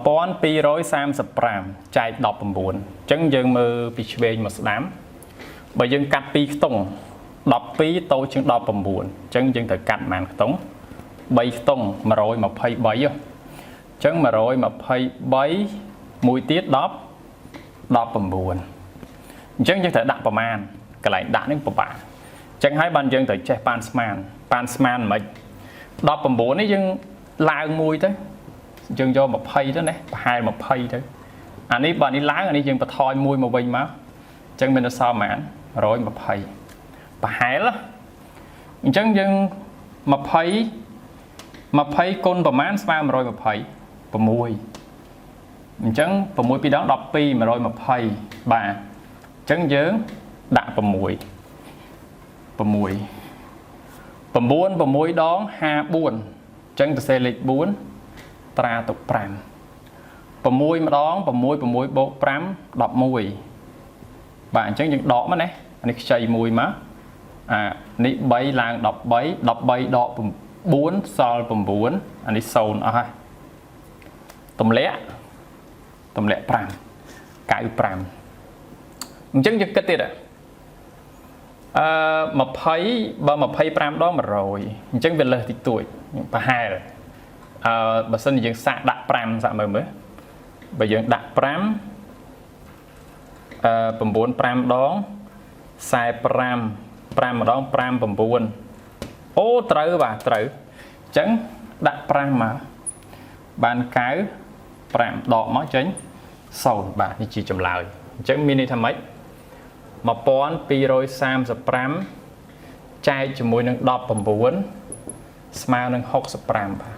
1235 ចែក 19 ចឹងយើងមើលពីឆ្វេងមកស្ដាំបើយើងកាត់ពីខ្ទង់ 12 តូចជាង 19 ចឹងយើងត្រូវកាត់ប៉ុន្មានខ្ទង់ 3 ខ្ទង់ 123 ចឹង 123 មួយទៀត 19 អញ្ចឹងយើងត្រូវដាក់ប្រមាណកន្លែងដាក់នេះពិបាកចឹងហើយបានយើងត្រូវចេះប៉ានស្មានមិន 19 នេះយើងឡើងមួយទៅយើងយក 20 ទៅណាប្រហែល 20 ទៅអានេះបើនេះឡើងអានេះយើងបន្ថយមួយមកវិញមកចឹងមានអក្សរប៉ុន្មាន 120 ប្រហែលអញ្ចឹងយើង 20 គុណប្រមាណស្មើ 120 6 អញ្ចឹង 6 ពីរដង 12 120 បាទអញ្ចឹងយើងដាក់ 6 9 6 ដង 54 អញ្ចឹងទៅសេលេខ 4 ត្រាទុក 5 6 ម្ដង 6 6 បូក 5 11 បាទអញ្ចឹងយើងដកមកណាអានេះខ្ចី1មកអានេះ 3 ឡើង 13 13 ដក 4 សល់ 9 អានេះ 0 អស់ហើយទម្លាក់ 5 95 អញ្ចឹងយើងគិតទៀត20 បើ 25 ដង 100 អញ្ចឹងវាលើសតិចតួចប្រហែលបើសិនជាយើងសាកដាក់ 5 សាកមើលបើយើងដាក់ 5 9 5 ដង 45 5 ម្ដង 5 9 អូត្រូវបាទត្រូវអញ្ចឹងដាក់ 5 មកបាន 9 5 ដកមកចេញ 0 បាទនេះជាចម្លើយអញ្ចឹងមានន័យថាម៉េច 1235 ចែកជាមួយនឹង 19 ស្មើនឹង 65 បាទ